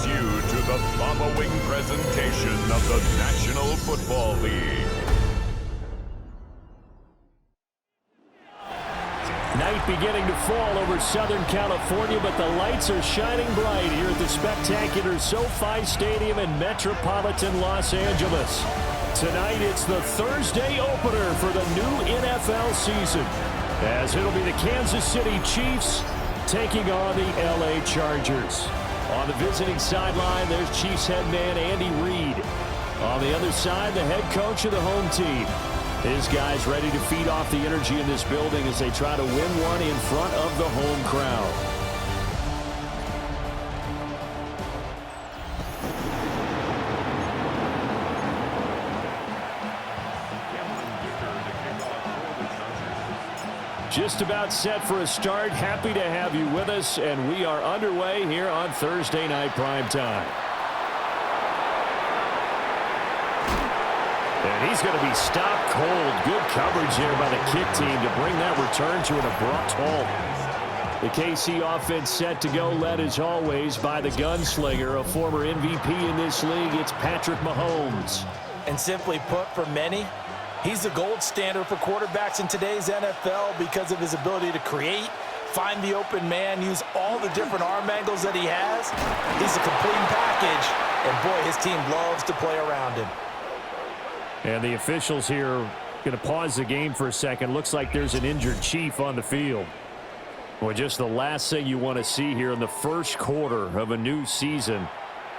brings you to the following presentation of the National Football League. Night beginning to fall over Southern California, but the lights are shining bright here at the spectacular SoFi Stadium in metropolitan Los Angeles. Tonight, it's the Thursday opener for the new NFL season, as it'll be the Kansas City Chiefs taking on the LA Chargers. On the visiting sideline, there's Chiefs head man Andy Reid. On the other side, the head coach of the home team. His guys ready to feed off the energy in this building as they try to win one in front of the home crowd. Just about set for a start. Happy to have you with us, and we are underway here on Thursday Night Primetime. And he's going to be stopped cold. Good coverage here by the kick team to bring that return to an abrupt halt. The KC offense set to go, led as always by the gunslinger, a former MVP in this league. It's Patrick Mahomes. And simply put, for many, he's the gold standard for quarterbacks in today's NFL because of his ability to create, find the open man, use all the different arm angles that he has. He's a complete package, and boy, his team loves to play around him. And the officials here are going to pause the game for a second. Looks like there's an injured Chief on the field. Well, just the last thing you want to see here in the first quarter of a new season.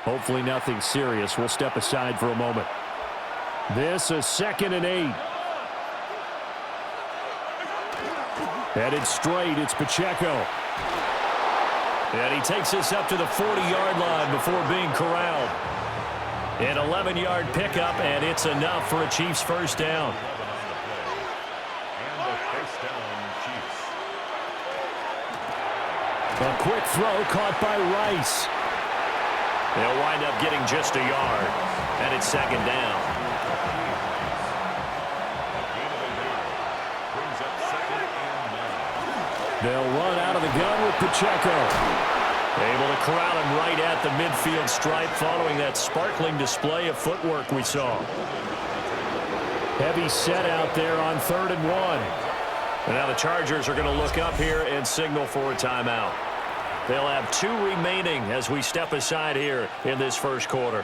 Hopefully nothing serious. We'll step aside for a moment. This is 2nd and 8. Headed straight, it's Pacheco. And he takes this up to the 40-yard line before being corralled. An 11-yard pickup, and it's enough for a Chiefs first down. A quick throw caught by Rice. They'll wind up getting just a yard, and it's 2nd down. They'll run out of the gun with Pacheco. Able to corral him right at the midfield stripe following that sparkling display of footwork we saw. Heavy set out there on 3rd and 1. And now the Chargers are going to look up here and signal for a timeout. They'll have 2 remaining as we step aside here in this first quarter.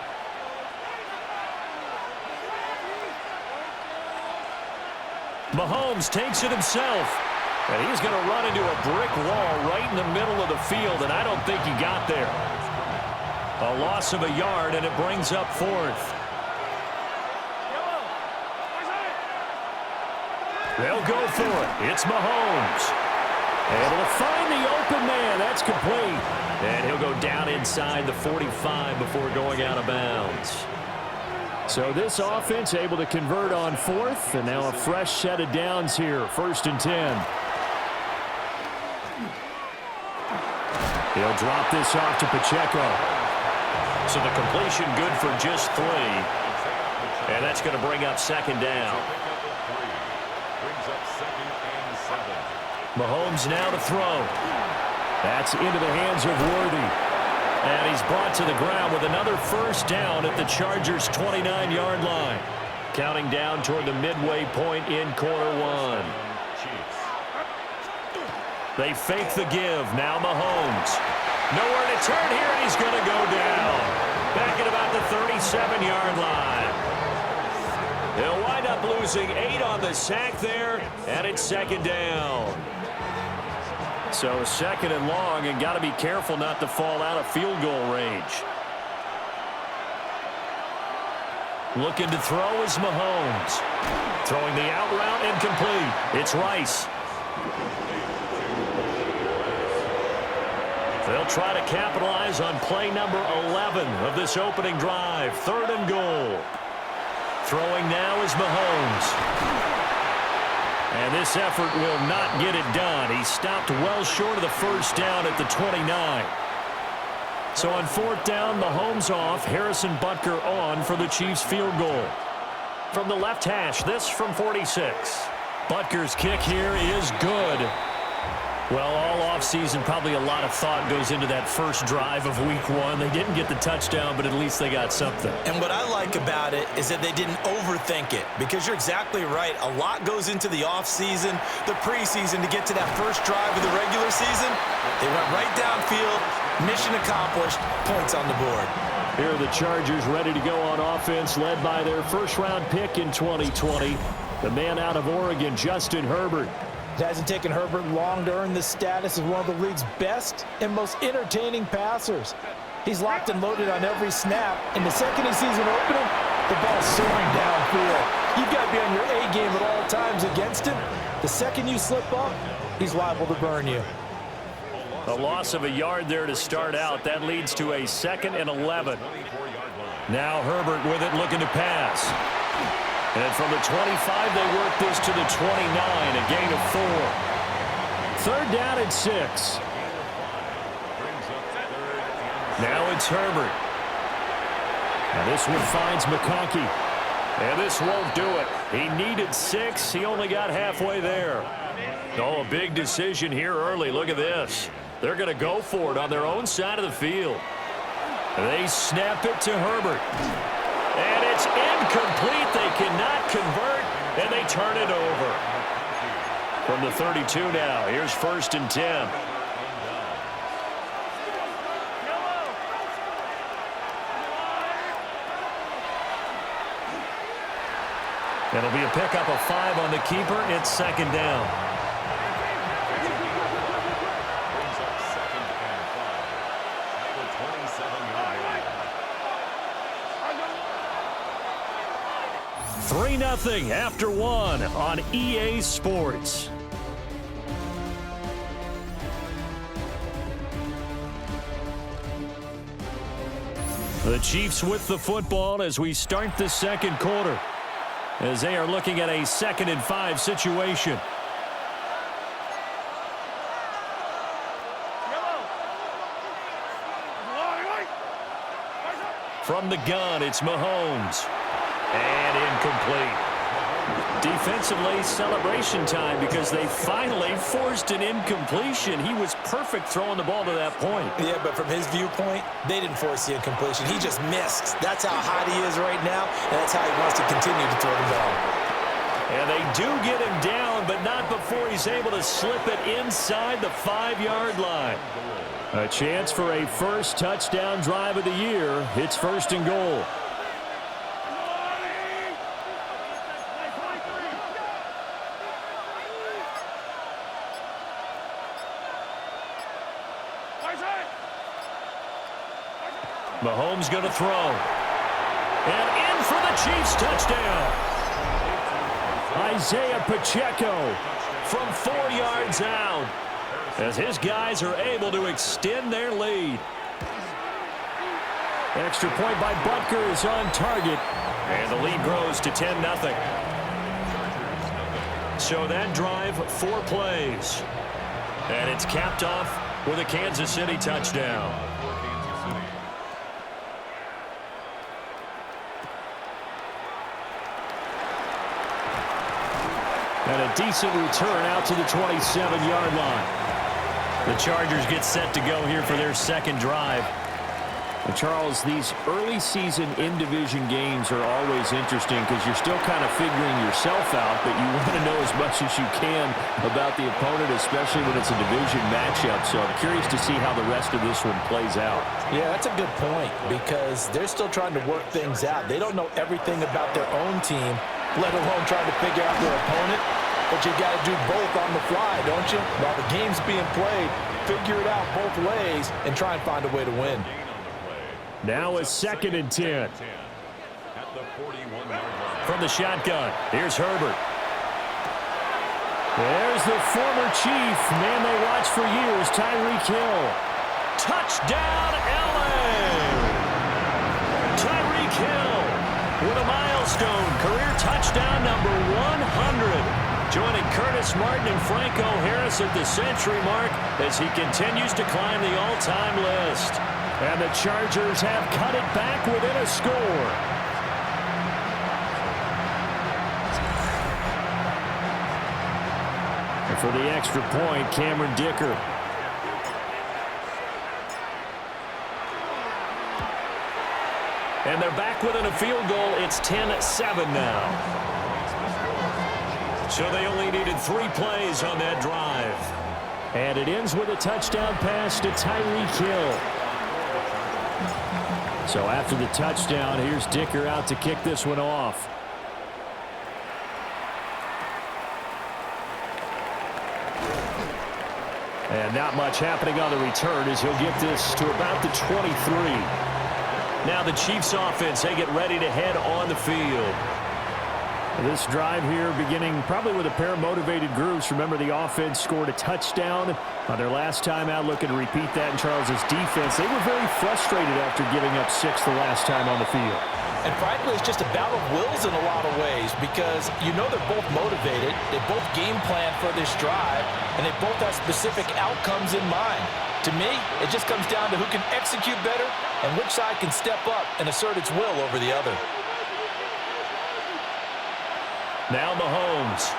Mahomes takes it himself. And he's going to run into a brick wall right in the middle of the field, and I don't think he got there. A loss of a yard, and it brings up 4th. They'll go for it. It's Mahomes. Able to find the open man. That's complete. And he'll go down inside the 45 before going out of bounds. So this offense able to convert on 4th, and now a fresh set of downs here. 1st and 10. He'll drop this off to Pacheco. So the completion good for just 3. And that's going to bring up 2nd down. Mahomes now to throw. That's into the hands of Worthy. And he's brought to the ground with another first down at the Chargers' 29-yard line. Counting down toward the midway point in quarter 1. They fake the give. Now Mahomes. Nowhere to turn here, and he's going to go down. Back at about the 37-yard line. They'll wind up losing 8 on the sack there, and it's 2nd down. So 2nd and long, and got to be careful not to fall out of field goal range. Looking to throw is Mahomes. Throwing the out route incomplete. It's Rice. They'll try to capitalize on play number 11 of this opening drive. 3rd and goal. Throwing now is Mahomes. And this effort will not get it done. He stopped well short of the first down at the 29. So on 4th down, Mahomes off. Harrison Butker on for the Chiefs field goal. From the left hash, this from 46. Butker's kick here is good. Well, all offseason, probably a lot of thought goes into that first drive of week one. They didn't get the touchdown, but at least they got something. And what I like about it is that they didn't overthink it, because you're exactly right. A lot goes into the offseason, the preseason, to get to that first drive of the regular season. They went right downfield, mission accomplished, points on the board. Here are the Chargers ready to go on offense, led by their first-round pick in 2020, the man out of Oregon, Justin Herbert. It hasn't taken Herbert long to earn the status of one of the league's best and most entertaining passers. He's locked and loaded on every snap, and the second he sees an opening, the ball's soaring downfield. You've got to be on your A game at all times against him. The second you slip up, he's liable to burn you. A loss of a yard there to start out. That leads to a 2nd and 11. Now Herbert with it, looking to pass. And from the 25, they work this to the 29, a gain of 4. 3rd down and 6. Now it's Herbert. And this one finds McConkey. And this won't do it. He needed 6. He only got halfway there. Oh, a big decision here early. Look at this. They're going to go for it on their own side of the field. They snap it to Herbert. And it's incomplete. They cannot convert, and they turn it over. From the 32 now, here's 1st and 10. It'll be a pickup of 5 on the keeper. It's 2nd down. 3-0 after 1 on EA Sports. The Chiefs with the football as we start the second quarter, as they are looking at a 2nd and 5 situation. From the gun, it's Mahomes. And incomplete. Defensively, celebration time, because they finally forced an incompletion. He was perfect throwing the ball to that point. Yeah, but from his viewpoint, they didn't force the incompletion. He just missed. That's how hot he is right now, and that's how he wants to continue to throw the ball. And they do get him down, but not before he's able to slip it inside the 5-yard line. A chance for a first touchdown drive of the year. It's 1st and goal. Mahomes going to throw. And in for the Chiefs touchdown. Isaiah Pacheco from 4 yards out, as his guys are able to extend their lead. Extra point by Butker is on target, and the lead grows to 10-0. So that drive, 4 plays. And it's capped off with a Kansas City touchdown. And a decent return out to the 27-yard line. The Chargers get set to go here for their second drive. And Charles, these early season in-division games are always interesting because you're still kind of figuring yourself out, but you want to know as much as you can about the opponent, especially when it's a division matchup. So I'm curious to see how the rest of this one plays out. Yeah, that's a good point, because they're still trying to work things out. They don't know everything about their own team, let alone trying to figure out their opponent. But you got to do both on the fly, don't you? While the game's being played, figure it out both ways and try and find a way to win. Now it's 2nd and 10. From the shotgun, here's Herbert. There's the former Chief, man they watched for years, Tyreek Hill. Touchdown, LA! Tyreek Hill with a milestone career touchdown number 100. Joining Curtis Martin and Franco Harris at the century mark as he continues to climb the all-time list. And the Chargers have cut it back within a score. And for the extra point, Cameron Dicker. And they're back within a field goal. It's 10-7 now. So they only needed 3 plays on that drive. And it ends with a touchdown pass to Tyreek Hill. So after the touchdown, here's Dicker out to kick this one off. And not much happening on the return as he'll get this to about the 23. Now the Chiefs offense, they get ready to head on the field. This drive here beginning probably with a pair of motivated groups. Remember, the offense scored a touchdown on their last time out, looking to repeat that in Charles's defense. They were very frustrated after giving up 6 the last time on the field. And frankly, it's just a battle of wills in a lot of ways because you know they're both motivated. They both game plan for this drive, and they both have specific outcomes in mind. To me, it just comes down to who can execute better and which side can step up and assert its will over the other. Now Mahomes.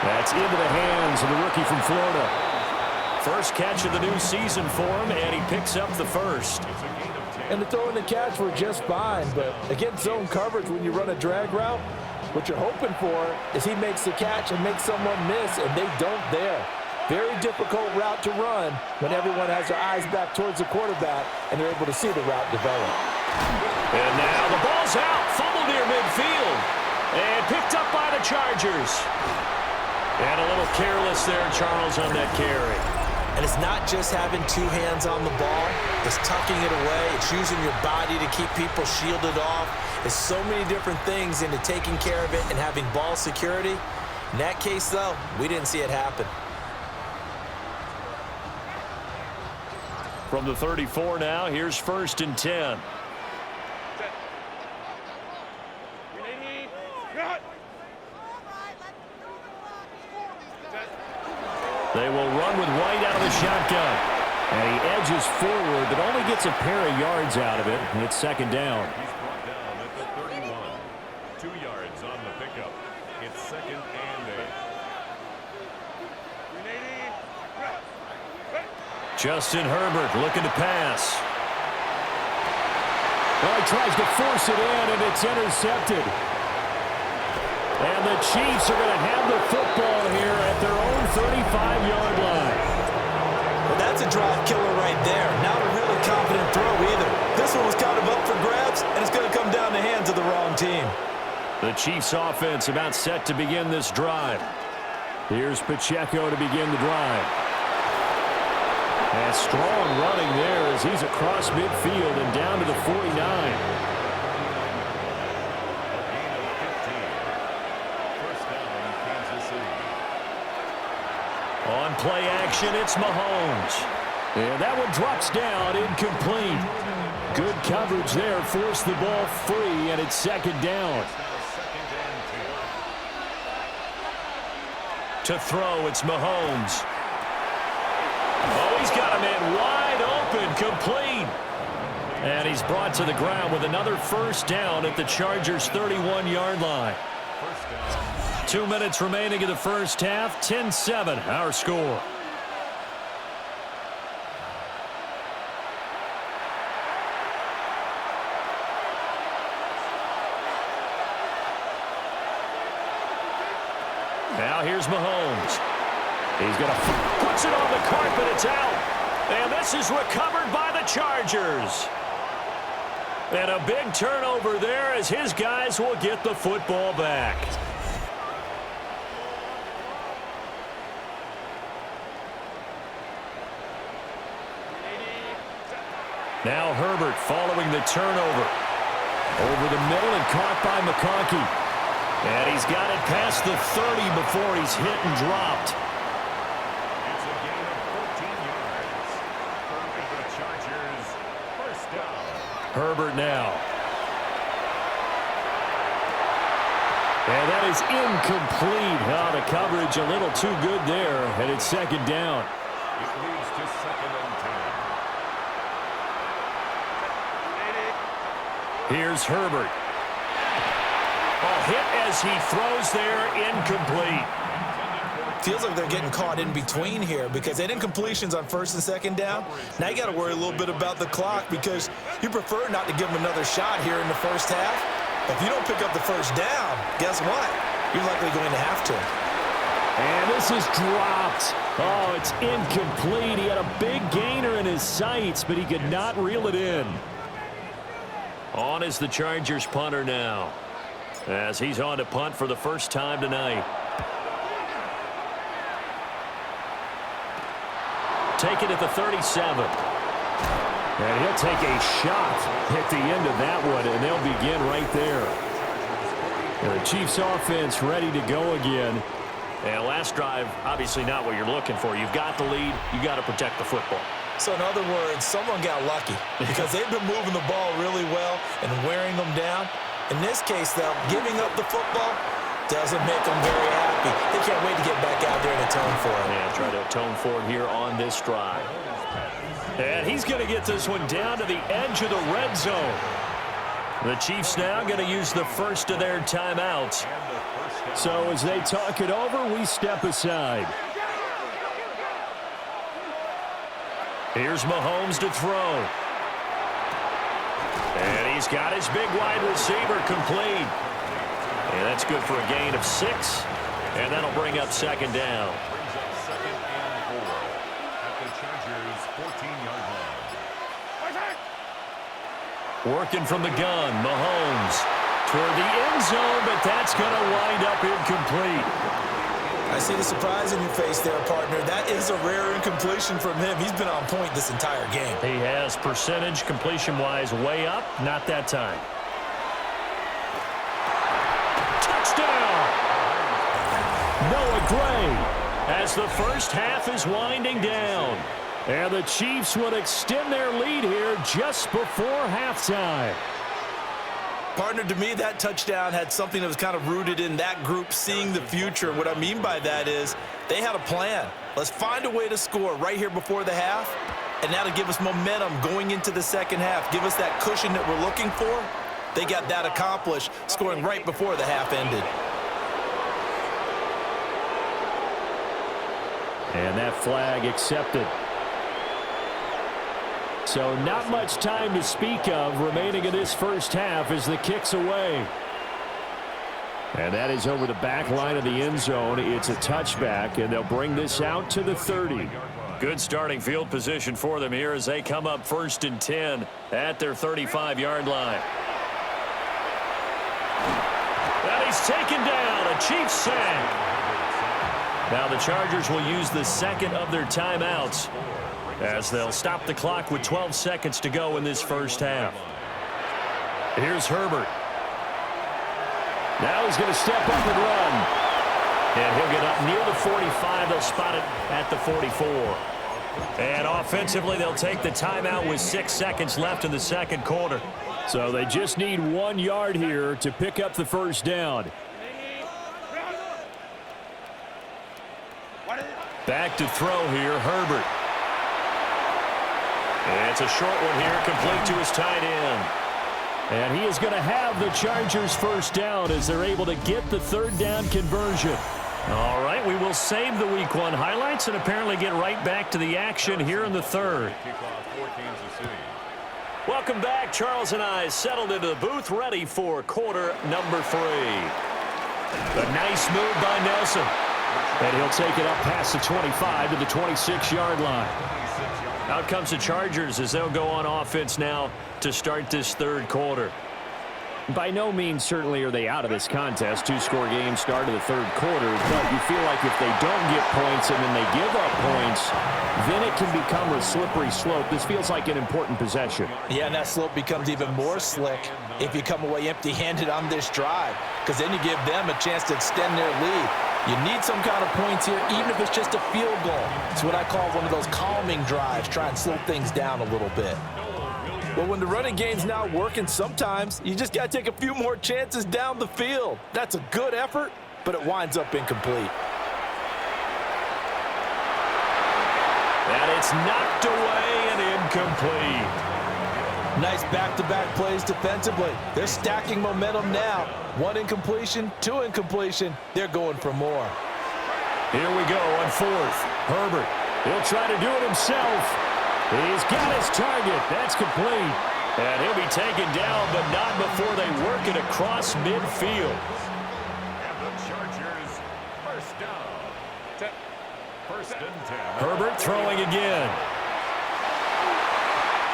That's into the hands of the rookie from Florida. First catch of the new season for him, and he picks up the first. And the throw and the catch were just fine, but against zone coverage when you run a drag route, what you're hoping for is he makes the catch and makes someone miss, and they don't there. Very difficult route to run when everyone has their eyes back towards the quarterback and they're able to see the route develop. And now the ball's out, fumbled near midfield, and picked up by the Chargers. And a little careless there, Charles, on that carry. And it's not just having 2 hands on the ball. It's tucking it away. It's using your body to keep people shielded off. It's so many different things into taking care of it and having ball security. In that case, though, we didn't see it happen. From the 34 now, here's 1st and 10. They will run with White out of the shotgun. And he edges forward, but only gets a pair of yards out of it. And it's 2nd down. He's brought down at the 31. 2 yards on the pickup. It's 2nd and 8. Justin Herbert looking to pass. Well, he tries to force it in, and it's intercepted. And the Chiefs are going to have the football here at their own 35-yard line. Well, that's a drive killer right there. Not a really confident throw either. This one was kind of up for grabs, and it's going to come down the hands of the wrong team. The Chiefs offense about set to begin this drive. Here's Pacheco to begin the drive. And strong running there as he's across midfield and down to the 49. On play action, it's Mahomes. And that one drops down, incomplete. Good coverage there, forced the ball free, and it's 2nd down. To throw, it's Mahomes. Oh, he's got a man wide open, complete. And he's brought to the ground with another 1st down at the Chargers' 31-yard line. 2 minutes remaining in the first half. 10-7, our score. Now here's Mahomes. He's going to puts it on the carpet. It's out. And this is recovered by the Chargers. And a big turnover there as his guys will get the football back. Now Herbert following the turnover. Over the middle and caught by McConkey. And he's got it past the 30 before he's hit and dropped. It's a gain of 14 yards. For the Chargers, 1st down. Herbert now. And that is incomplete. Oh, the coverage a little too good there. And it's 2nd down. It leads to 2nd and 10. Here's Herbert. A hit as he throws there, incomplete. Feels like they're getting caught in between here because they didn't completions on first and second down. Now you got to worry a little bit about the clock because you prefer not to give them another shot here in the first half. But if you don't pick up the first down, guess what? You're likely going to have to. And this is dropped. Oh, it's incomplete. He had a big gainer in his sights, but he could not reel it in. On is the Chargers punter now, as he's on to punt for the first time tonight. Take it at the 37. And he'll take a shot at the end of that one, and they'll begin right there. And the Chiefs offense ready to go again. And last drive, obviously not what you're looking for. You've got the lead. You got to protect the football. So in other words, someone got lucky because they've been moving the ball really well and wearing them down. In this case, though, giving up the football doesn't make them very happy. They can't wait to get back out there and atone for it. Yeah, try to atone for it here on this drive. And he's going to get this one down to the edge of the red zone. The Chiefs now going to use the first of their timeouts. So as they talk it over, we step aside. Here's Mahomes to throw. And he's got his big wide receiver complete. And that's good for a gain of 6. And that'll bring up second down. Brings up second and 4 at the Chargers' 14-yard line. Working from the gun, Mahomes toward the end zone, but that's going to wind up incomplete. I see the surprise in your face there, partner. That is a rare incompletion from him. He's been on point this entire game. He has percentage completion-wise way up. Not that time. Touchdown! Noah Gray as the first half is winding down. And the Chiefs would extend their lead here just before halftime. Partner, to me, that touchdown had something that was kind of rooted in that group seeing the future. What I mean by that is they had a plan. Let's find a way to score right here before the half, and that'll give us momentum going into the second half, give us that cushion that we're looking for. They got that accomplished, scoring right before the half ended. And that flag accepted. So not much time to speak of remaining in this first half as the kick's away. And that is over the back line of the end zone. It's a touchback, and they'll bring this out to the 30. Good starting field position for them here as they come up 1st and 10 at their 35-yard line. And he's taken down, a Chiefs sack. Now the Chargers will use the second of their timeouts as they'll stop the clock with 12 seconds to go in this first half. Here's Herbert. Now he's going to step up and run. And he'll get up near the 45. They'll spot it at the 44. And offensively, they'll take the timeout with 6 seconds left in the second quarter. So they just need 1 yard here to pick up the first down. Back to throw here, Herbert. And it's a short one here, complete to his tight end. And he is going to have the Chargers first down as they're able to get the third down conversion. All right, we will save the Week 1 highlights and apparently get right back to the action here in the third. Welcome back. Charles and I settled into the booth, ready for quarter number 3. A nice move by Nelson. And he'll take it up past the 25 to the 26-yard line. Out comes the Chargers as they'll go on offense now to start this third quarter. By no means certainly are they out of this contest. 2-score game start of the third quarter, but you feel like if they don't get points and then they give up points, then it can become a slippery slope. This feels like an important possession. Yeah, and that slope becomes even more slick if you come away empty-handed on this drive, because then you give them a chance to extend their lead. You need some kind of points here, even if it's just a field goal. It's what I call one of those calming drives, try and slow things down a little bit. But when the running game's not working, sometimes you just got to take a few more chances down the field. That's a good effort, but it winds up incomplete. And it's knocked away and incomplete. Nice back-to-back plays defensively. They're stacking momentum now. 1 incompletion, 2 incompletion. They're going for more. Here we go on fourth. Herbert, he'll try to do it himself. He's got his target. That's complete. And he'll be taken down, but not before they work it across midfield. And the Chargers, first down. First and 10. Herbert throwing again.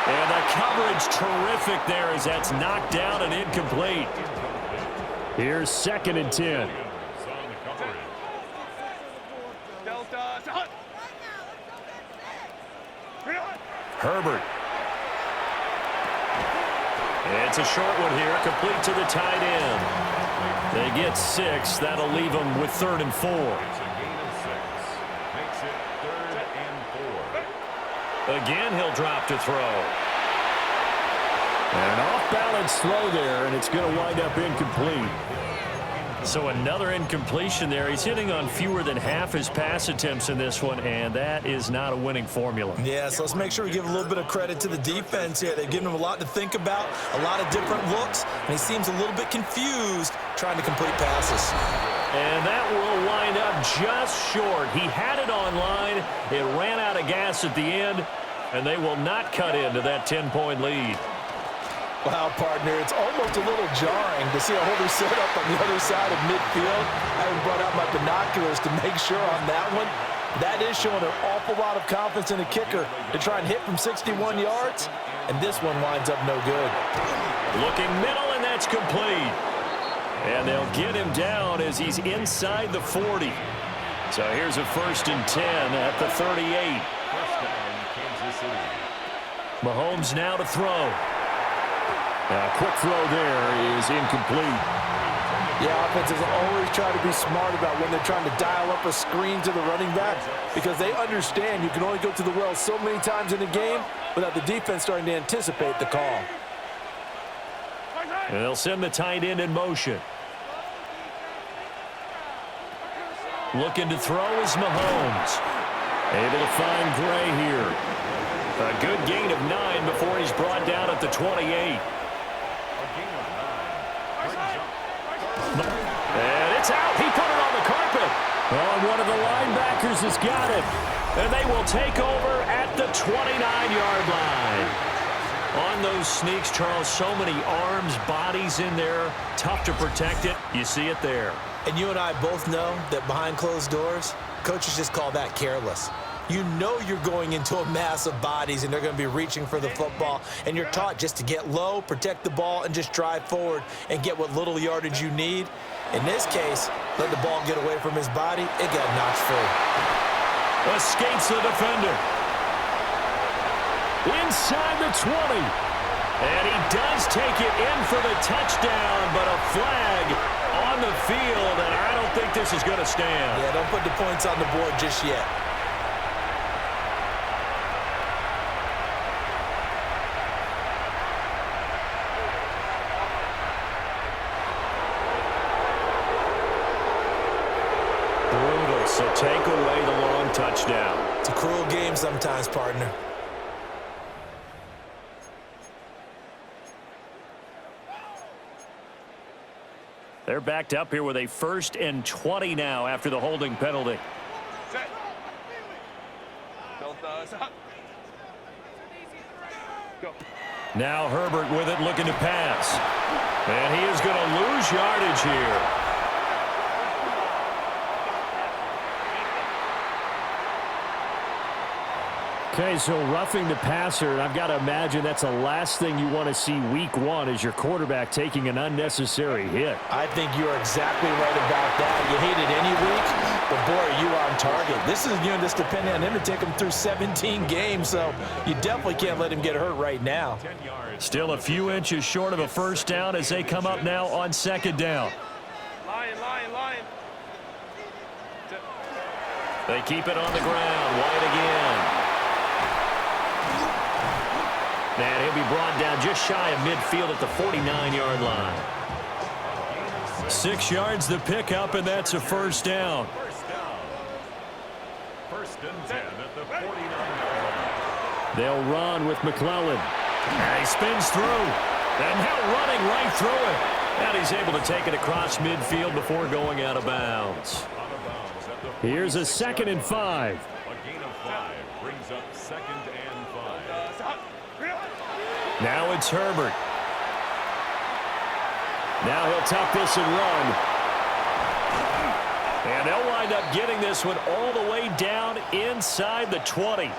And the coverage terrific there as that's knocked down and incomplete. Here's second and 10. Herbert. It's a short one here, complete to the tight end. They get 6. That'll leave them with 3rd and 4. It's a gain of 6. Makes it 3rd and 4. Again, he'll drop to throw. And an off-balance throw there, and it's going to wind up incomplete. So another incompletion there. He's hitting on fewer than half his pass attempts in this one, and that is not a winning formula. Yeah, so let's make sure we give a little bit of credit to the defense here. They've given him a lot to think about, a lot of different looks, and he seems a little bit confused trying to complete passes. And that will wind up just short. He had it on line. It ran out of gas at the end, and they will not cut into that 10-point lead. Wow, partner, it's almost a little jarring to see a holder set up on the other side of midfield. I haven't brought out my binoculars to make sure on that one. That is showing an awful lot of confidence in the kicker to try and hit from 61 yards, and this one winds up no good. Looking middle, and that's complete. And they'll get him down as he's inside the 40. So here's a 1st and 10 at the 38. First down, Kansas City. Mahomes now to throw. A quick throw there is incomplete. Yeah, offenses always try to be smart about when they're trying to dial up a screen to the running back because they understand you can only go to the well so many times in a game without the defense starting to anticipate the call. And they'll send the tight end in motion. Looking to throw is Mahomes. Able to find Gray here. A good gain of 9 before he's brought down at the 28. And it's out. He put it on the carpet. Oh, one of the linebackers has got it. And they will take over at the 29-yard line. On those sneaks, Charles, so many arms, bodies in there. Tough to protect it. You see it there. And you and I both know that behind closed doors, coaches just call that careless. You know you're going into a mass of bodies and they're going to be reaching for the football, and you're taught just to get low, protect the ball, and just drive forward and get what little yardage you need. In this case, let the ball get away from his body. It got knocked free. Escapes the defender. Inside the 20. And he does take it in for the touchdown, but a flag on the field, and I don't think this is going to stand. Yeah, don't put the points on the board just yet. So take away the long touchdown. It's a cruel game sometimes, partner. They're backed up here with a 1st and 20 now after the holding penalty. Now Herbert with it, looking to pass. And he is going to lose yardage here. Okay, so roughing the passer, and I've got to imagine that's the last thing you want to see week 1 is your quarterback taking an unnecessary hit. I think you are exactly right about that. You hate it any week, but boy, are you on target. This is you just depending on him to take him through 17 games, so you definitely can't let him get hurt right now. Still a few inches short of a 1st down as they come up now on 2nd down. Lion. They keep it on the ground. White again. And he'll be brought down just shy of midfield at the 49-yard line. 6 yards the pickup, and that's a 1st down. First and 10 at the 49-yard line. They'll run with McClellan. And he spins through. And now running right through it. And he's able to take it across midfield before going out of bounds. Out of bounds at the Here's a 2nd and 5. A gain of 5 brings up 2nd and 5. Now it's Herbert. Now he'll tuck this and run. And they'll wind up getting this one all the way down inside the 20.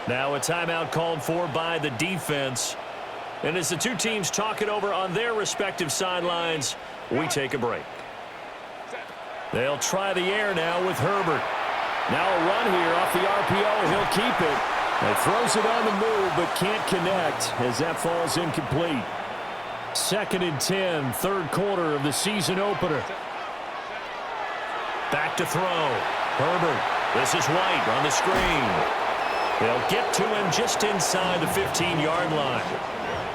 Now a timeout called for by the defense. And as the two teams talk it over on their respective sidelines, we take a break. They'll try the air now with Herbert. Now a run here off the RPO. He'll keep it. He throws it on the move but can't connect as that falls incomplete. 2nd and 10, third quarter of the season opener. Back to throw. Herbert. This is White on the screen. They'll get to him just inside the 15-yard line.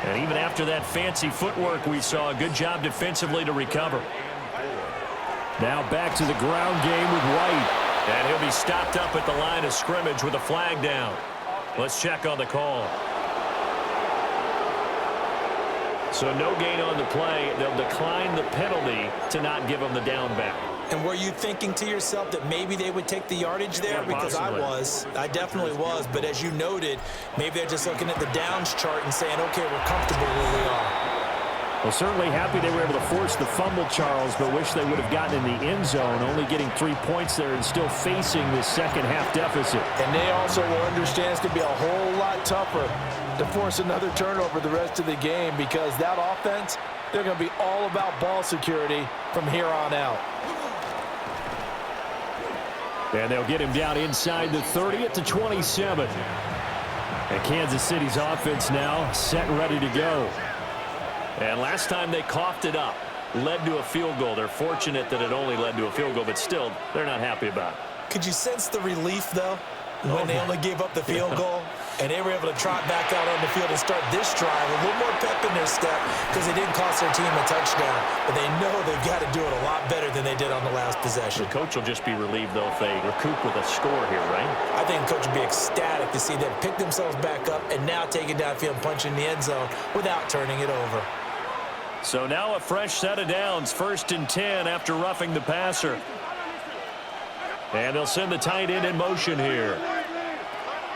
And even after that fancy footwork we saw, a good job defensively to recover. Now back to the ground game with White. And he'll be stopped up at the line of scrimmage with a flag down. Let's check on the call. So no gain on the play. They'll decline the penalty to not give him the down back. And were you thinking to yourself that maybe they would take the yardage there? Yeah, because possibly. I definitely was. But as you noted, maybe they're just looking at the downs chart and saying, okay, we're comfortable where we are. Well, certainly happy they were able to force the fumble, Charles, but wish they would have gotten in the end zone, only getting 3 points there and still facing this second-half deficit. And they also will understand it's going to be a whole lot tougher to force another turnover the rest of the game because that offense, they're going to be all about ball security from here on out. And they'll get him down inside the 30 at the 27. And Kansas City's offense now set and ready to go. And last time they coughed it up, led to a field goal. They're fortunate that it only led to a field goal, but still, they're not happy about it. Could you sense the relief, though, when they only gave up the field goal? And they were able to trot back out on the field and start this drive. A little more pep in their step because they didn't cost their team a touchdown. But they know they've got to do it a lot better than they did on the last possession. The coach will just be relieved, though, if they recoup with a score here, right? I think the coach would be ecstatic to see them pick themselves back up and now take it downfield and punch in the end zone without turning it over. So now a fresh set of downs, 1st and 10 after roughing the passer. And they'll send the tight end in motion here.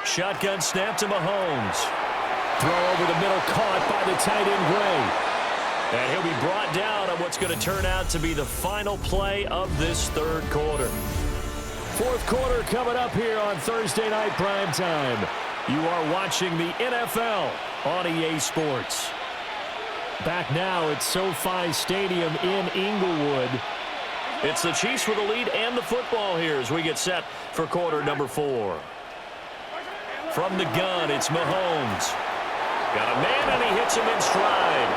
Shotgun snap to Mahomes. Throw over the middle, caught by the tight end Gray. And he'll be brought down on what's going to turn out to be the final play of this third quarter. Fourth quarter coming up here on Thursday Night Primetime. You are watching the NFL on EA Sports. Back now at SoFi Stadium in Inglewood. It's the Chiefs with the lead and the football here as we get set for quarter number 4. From the gun, it's Mahomes. Got a man, and he hits him in stride.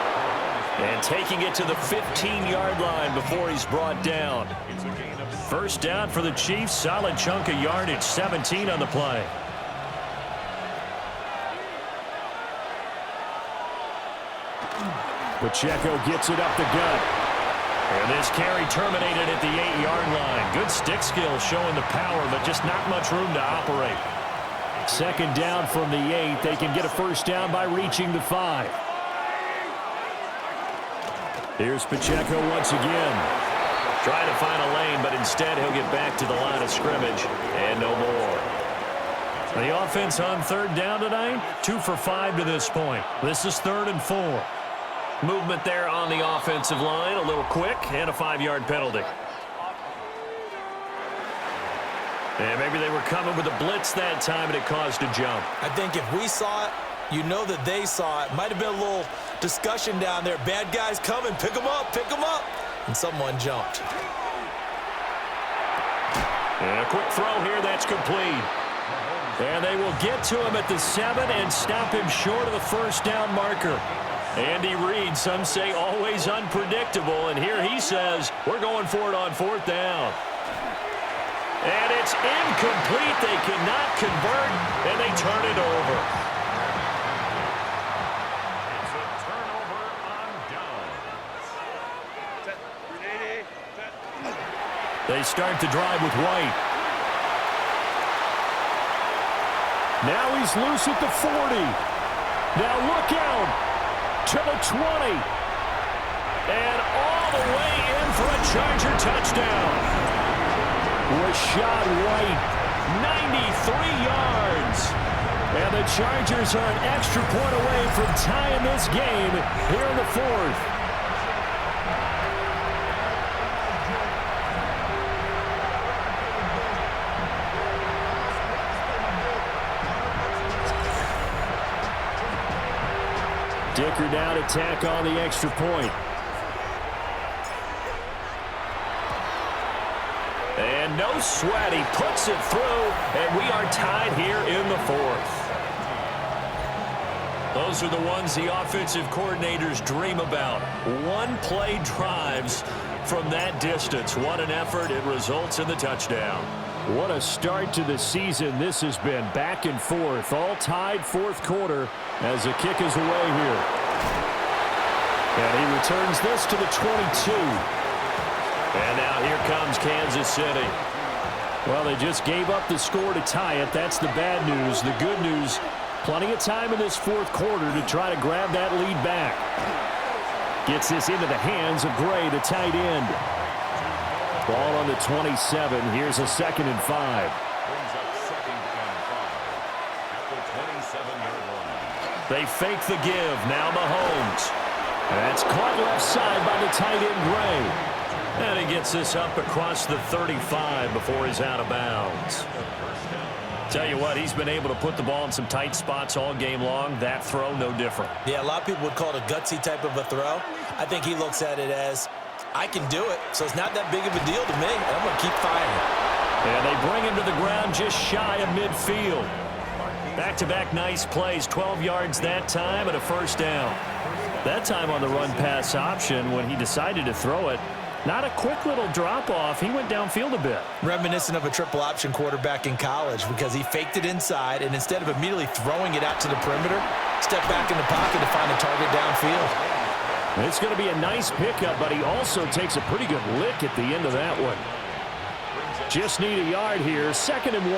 And taking it to the 15-yard line before he's brought down. First down for the Chiefs. Solid chunk of yardage, 17 on the play. Pacheco gets it up the gut. And this carry terminated at the 8-yard line. Good stick skills showing the power, but just not much room to operate. Second down from the 8. They can get a first down by reaching the 5. Here's Pacheco once again. Trying to find a lane, but instead he'll get back to the line of scrimmage. And no more. The offense on third down tonight, 2 for 5 to this point. This is 3rd and 4. Movement there on the offensive line, a little quick, and a 5-yard penalty. And maybe they were coming with a blitz that time, and it caused a jump. I think if we saw it, you know that they saw it. Might have been a little discussion down there. Bad guys coming, pick them up, pick them up. And someone jumped. And a quick throw here, that's complete. And they will get to him at the 7 and stop him short of the first down marker. Andy Reid, some say always unpredictable, and here he says, we're going for it on 4th down. And it's incomplete. They cannot convert, and they turn it over. It's a turnover on downs. They start the drive with White. Now he's loose at the 40. Now look out. To the 20. And all the way in for a Charger touchdown. was shot right. 93 yards. And the Chargers are an extra point away from tying this game here in the fourth. Dicker down to tack on the extra point. And no sweat. He puts it through, and we are tied here in the fourth. Those are the ones the offensive coordinators dream about. One-play drives from that distance. What an effort. It results in the touchdown. What a start to the season this has been. Back and forth, all tied fourth quarter as the kick is away here. And he returns this to the 22. And now here comes Kansas City. Well, they just gave up the score to tie it. That's the bad news. The good news, plenty of time in this fourth quarter to try to grab that lead back. Gets this into the hands of Gray, the tight end. Ball on the 27. Here's a 2nd and 5. Brings up 2nd and 5 at the 27-yard line. They fake the give. Now Mahomes. That's caught left side by the tight end Gray. And he gets this up across the 35 before he's out of bounds. Tell you what, he's been able to put the ball in some tight spots all game long. That throw, no different. Yeah, a lot of people would call it a gutsy type of a throw. I think he looks at it as, I can do it, so it's not that big of a deal to me, and I'm going to keep firing. And they bring him to the ground just shy of midfield. Back-to-back nice plays, 12 yards that time and a first down. That time on the run-pass option when he decided to throw it. Not a quick little drop-off. He went downfield a bit. Reminiscent of a triple option quarterback in college because he faked it inside, and instead of immediately throwing it out to the perimeter, stepped back in the pocket to find a target downfield. It's going to be a nice pickup, but he also takes a pretty good lick at the end of that one. Just need a yard here. 2nd and 1.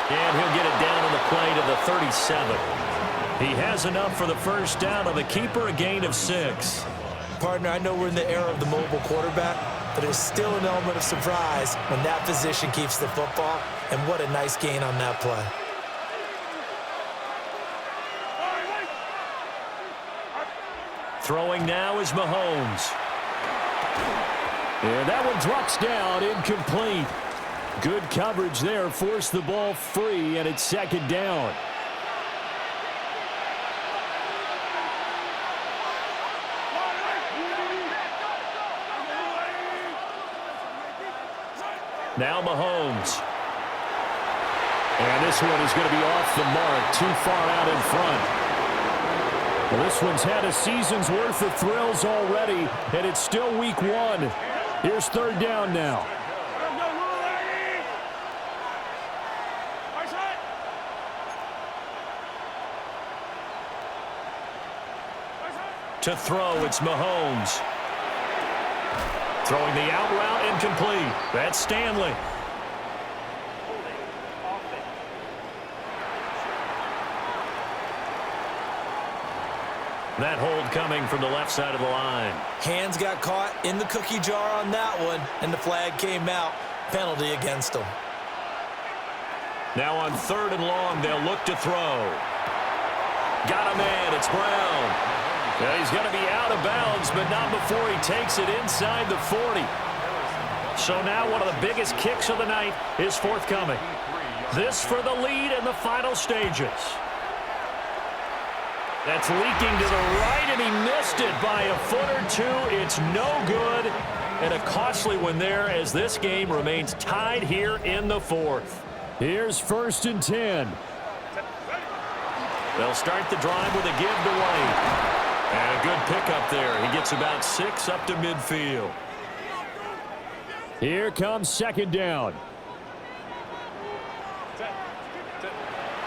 And he'll get it down on the play to the 37. He has enough for the first down on the keeper, a gain of 6. Partner, I know we're in the era of the mobile quarterback, but there's still an element of surprise when that position keeps the football, and what a nice gain on that play. Throwing now is Mahomes. And that one drops down, incomplete. Good coverage there, forced the ball free, and it's 2nd down. Now Mahomes. And this one is going to be off the mark, too far out in front. Well, this one's had a season's worth of thrills already, and it's still week 1. Here's 3rd down now. To throw, it's Mahomes. Throwing the out route, incomplete. That's Stanley. That hold coming from the left side of the line. Hands got caught in the cookie jar on that one, and the flag came out. Penalty against him. Now on 3rd and long, they'll look to throw. Got a man. It's Brown. Yeah, he's going to be out of bounds, but not before he takes it inside the 40. So now one of the biggest kicks of the night is forthcoming. This for the lead in the final stages. That's leaking to the right, and he missed it by a foot or two. It's no good, and a costly one there as this game remains tied here in the fourth. Here's 1st and 10. They'll start the drive with a give to White. And a good pickup there. He gets about 6 up to midfield. Here comes 2nd down.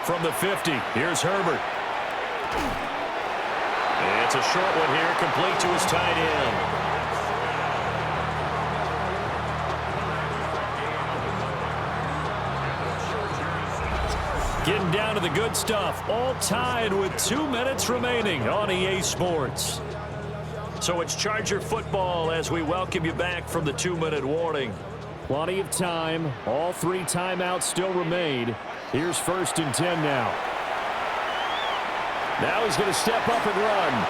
From the 50, here's Herbert. It's a short one here, complete to his tight end. Getting down to the good stuff, all tied with 2 minutes remaining on EA Sports. So it's Charger football as we welcome you back from the 2-minute warning. Plenty of time. All 3 timeouts still remain. Here's 1st and 10 now. Now he's going to step up and run.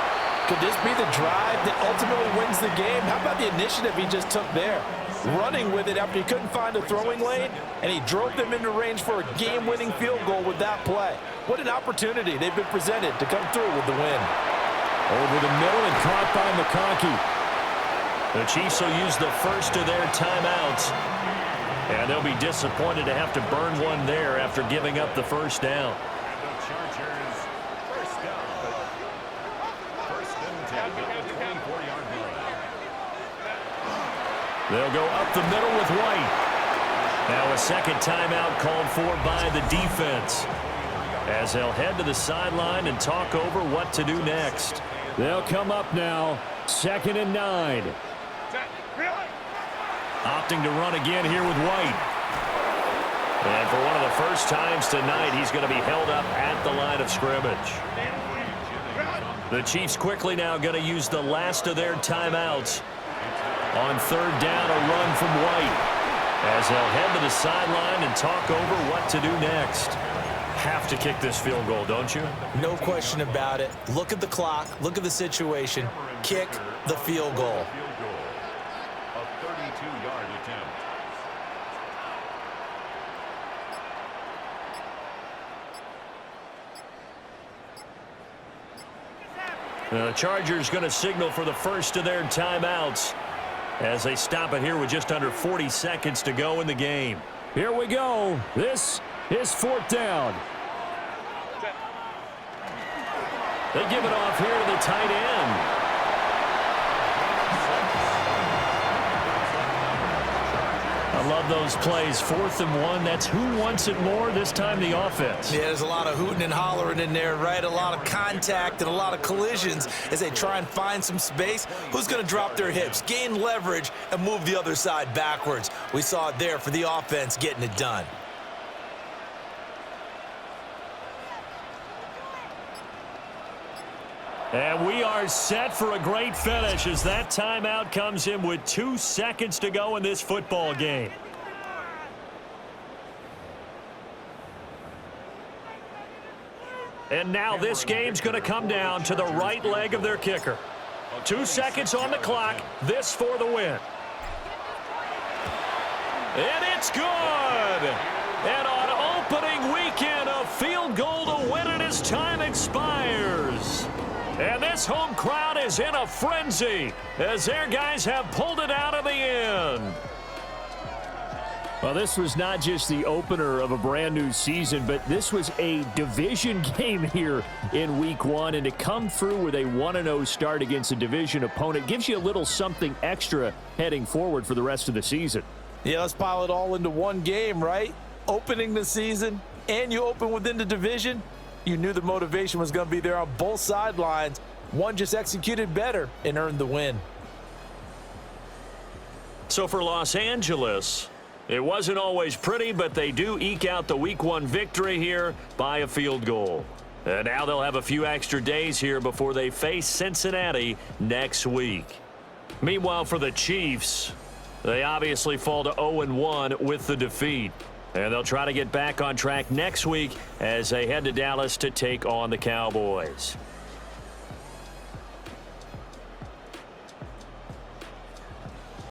Could this be the drive that ultimately wins the game? How about the initiative he just took there? Running with it after he couldn't find a throwing lane, and he drove them into range for a game-winning field goal with that play. What an opportunity they've been presented to come through with the win. Over the middle and caught by McConkey. The Chiefs will use the first of their timeouts. And they'll be disappointed to have to burn one there after giving up the first down. And the Chargers, first down. First and 10 at the 24-yard line. They'll go up the middle with White. Now a second timeout called for by the defense, as they'll head to the sideline and talk over what to do next. They'll come up now, 2nd and 9. Opting to run again here with White. And for one of the first times tonight, he's going to be held up at the line of scrimmage. The Chiefs quickly now going to use the last of their timeouts. On 3rd down, a run from White, as they'll head to the sideline and talk over what to do next. Have to kick this field goal, don't you? No question about it. Look at the clock. Look at the situation. Kick the field goal. A 32-yard attempt. The Chargers going to signal for the first of their timeouts as they stop it here with just under 40 seconds to go in the game. Here we go. This is 4th down. They give it off here to the tight end. I love those plays. 4th and 1. That's who wants it more, this time the offense. Yeah, there's a lot of hooting and hollering in there, right? A lot of contact and a lot of collisions as they try and find some space. Who's going to drop their hips, gain leverage, and move the other side backwards? We saw it there for the offense getting it done. And we are set for a great finish as that timeout comes in with 2 seconds to go in this football game. And now this game's going to come down to the right leg of their kicker. 2 seconds on the clock. This for the win. And it's good. And on opening weekend, a field goal to win it as time expires. And this home crowd is in a frenzy as their guys have pulled it out of the end. Well, this was not just the opener of a brand new season, but this was a division game here in week 1. And to come through with a 1-0 start against a division opponent gives you a little something extra heading forward for the rest of the season. Yeah, let's pile it all into one game, right? Opening the season, and you open within the division. You knew the motivation was going to be there on both sidelines. One just executed better and earned the win. So for Los Angeles, it wasn't always pretty, but they do eke out the week 1 victory here by a field goal. And now they'll have a few extra days here before they face Cincinnati next week. Meanwhile, for the Chiefs, they obviously fall to 0-1 with the defeat. And they'll try to get back on track next week as they head to Dallas to take on the Cowboys.